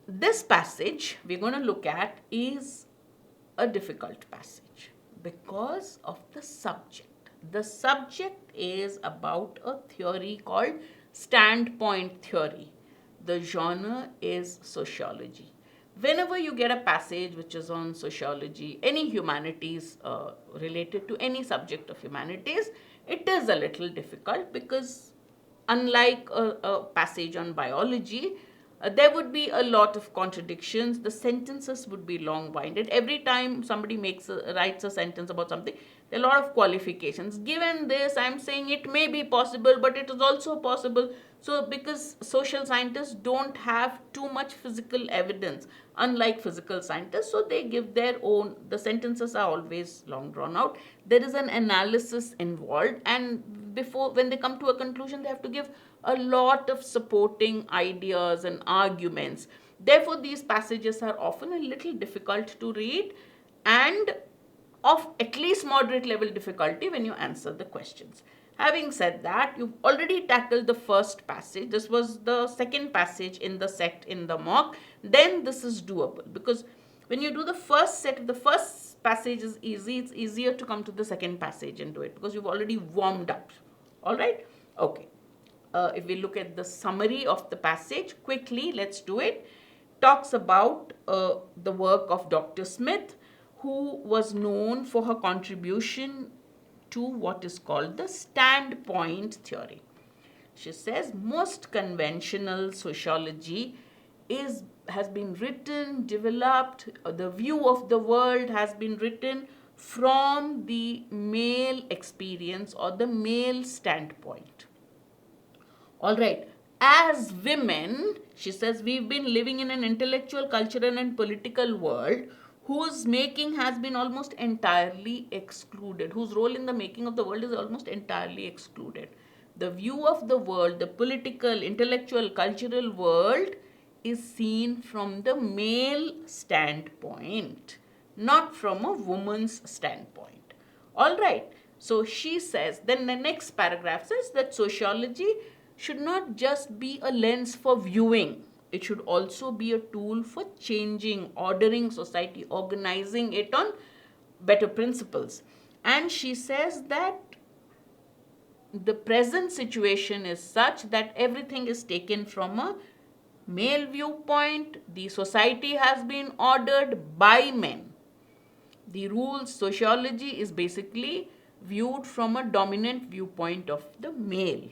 this passage we're going to look at is a difficult passage because of the subject. The subject is about a theory called standpoint theory. The genre is sociology. Whenever you get a passage which is on sociology, any humanities related to any subject of humanities, it is a little difficult because unlike a passage on biology, there would be a lot of contradictions. The sentences would be long-winded. Every time somebody writes a sentence about something, there are a lot of qualifications. Given this, I'm saying it may be possible, but it is also possible. So, because social scientists don't have too much physical evidence, unlike physical scientists, so they give their own. The sentences are always long drawn out. There is an analysis involved, and when they come to a conclusion, they have to give a lot of supporting ideas and arguments. Therefore, these passages are often a little difficult to read and of at least moderate level difficulty when you answer the questions. Having said that, you've already tackled the first passage. This was the second passage in the set in the mock. Then this is doable because when you do the first set, the first passage is easy. It's easier to come to the second passage and do it because you've already warmed up. All right? Okay. If we look at the summary of the passage quickly, let's do it. Talks about the work of Dr. Smith, who was known for her contribution to what is called the standpoint theory. She says most conventional sociology has been written, developed, the view of the world has been written from the male experience or the male standpoint. All right. As women, she says, we've been living in an intellectual, cultural, and political world whose making has been almost entirely excluded, whose role in the making of the world is almost entirely excluded. The view of the world, the political, intellectual, cultural world is seen from the male standpoint, not from a woman's standpoint. All right. So she says, then the next paragraph says that sociology should not just be a lens for viewing. It should also be a tool for changing, ordering society, organizing it on better principles. And she says that the present situation is such that everything is taken from a male viewpoint. The society has been ordered by men. The rules, sociology is basically viewed from a dominant viewpoint of the male.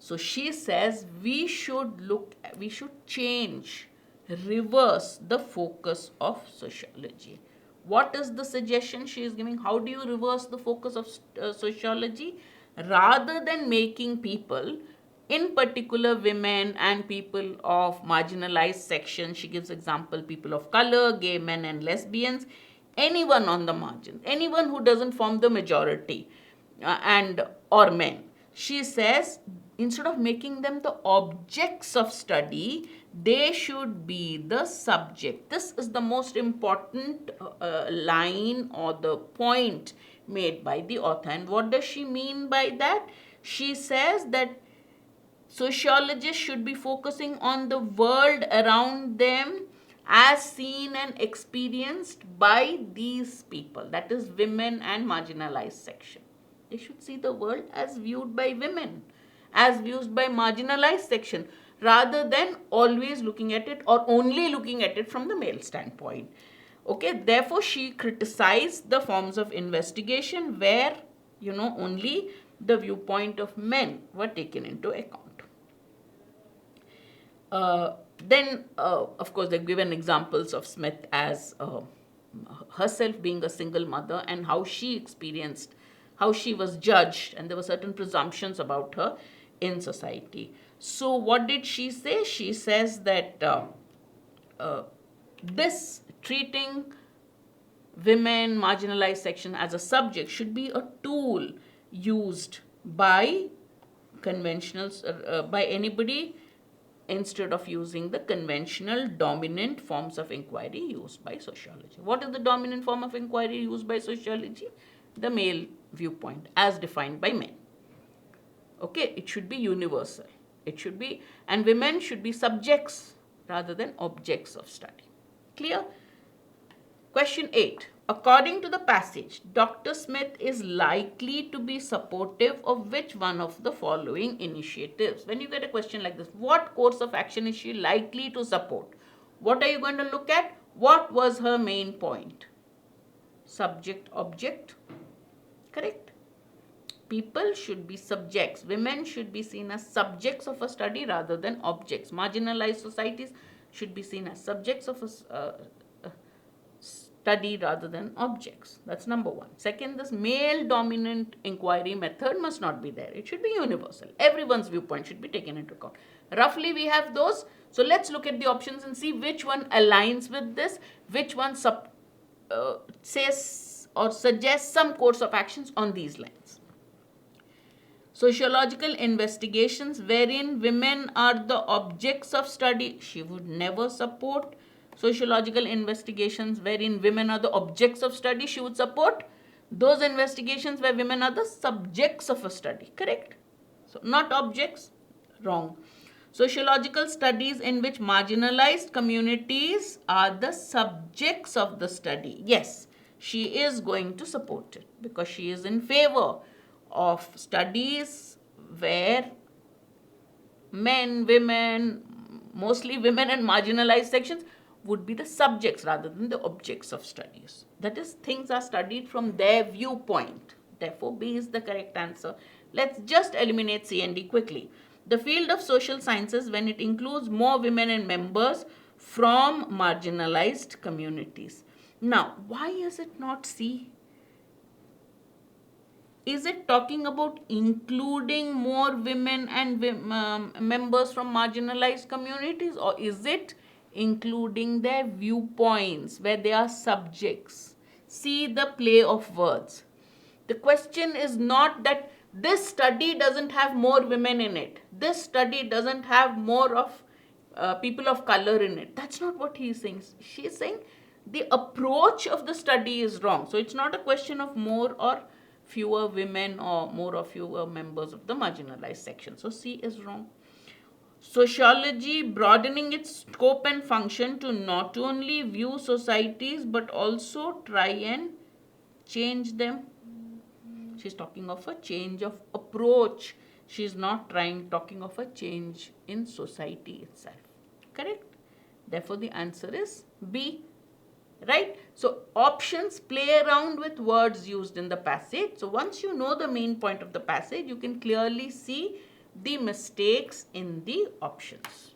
So she says we should change, reverse the focus of sociology. What is the suggestion she is giving? How do you reverse the focus of sociology? Rather than making people, in particular women and people of marginalized sections, she gives example people of color, gay men and lesbians, anyone on the margin, anyone who doesn't form the majority, and or men. She says instead of making them the objects of study, they should be the subject. This is the most important line or the point made by the author. And what does she mean by that? She says that sociologists should be focusing on the world around them as seen and experienced by these people, that is women and marginalized section. They should see the world as viewed by women, as viewed by marginalized section, rather than always looking at it or only looking at it from the male standpoint. Okay, therefore she criticized the forms of investigation where, only the viewpoint of men were taken into account. Then, of course, they've given examples of Smith as herself being a single mother and how she experienced, how she was judged, and there were certain presumptions about her in society. So what did she say? She says that this treating women, marginalized section as a subject should be a tool used by conventionals, by anybody, instead of using the conventional dominant forms of inquiry used by sociology. What is the dominant form of inquiry used by sociology? The male viewpoint as defined by men. Okay, it should be universal. It should be, and women should be subjects rather than objects of study. Clear? Question 8. According to the passage, Dr. Smith is likely to be supportive of which one of the following initiatives? When you get a question like this, what course of action is she likely to support? What are you going to look at? What was her main point? Subject, object. Correct? People should be subjects. Women should be seen as subjects of a study rather than objects. Marginalized societies should be seen as subjects of a study rather than objects. That's number one. Second, this male dominant inquiry method must not be there. It should be universal. Everyone's viewpoint should be taken into account. Roughly we have those. So let's look at the options and see which one aligns with this, which one says or suggests some course of actions on these lines. Sociological investigations wherein women are the objects of study, she would never support. Sociological investigations wherein women are the objects of study, she would support. Those investigations where women are the subjects of a study. Correct? So not objects. Wrong. Sociological studies in which marginalized communities are the subjects of the study. Yes, she is going to support it because she is in favor of studies where men, women, mostly women and marginalized sections would be the subjects rather than the objects of studies. That is, things are studied from their viewpoint. Therefore, B is the correct answer. Let's just eliminate C and D quickly. The field of social sciences when it includes more women and members from marginalized communities. Now, why is it not C? Is it talking about including more women and members from marginalized communities, or is it including their viewpoints where they are subjects? See the play of words. The question is not that this study doesn't have more women in it. This study doesn't have more of people of color in it. That's not what he is saying. She is saying the approach of the study is wrong. So it's not a question of more or fewer women or more or fewer members of the marginalized section. So C is wrong. Sociology broadening its scope and function to not only view societies but also try and change them. She's talking of a change of approach. She's not talking of a change in society itself. Correct? Therefore, the answer is B. Right? So, options play around with words used in the passage. So, once you know the main point of the passage, you can clearly see the mistakes in the options.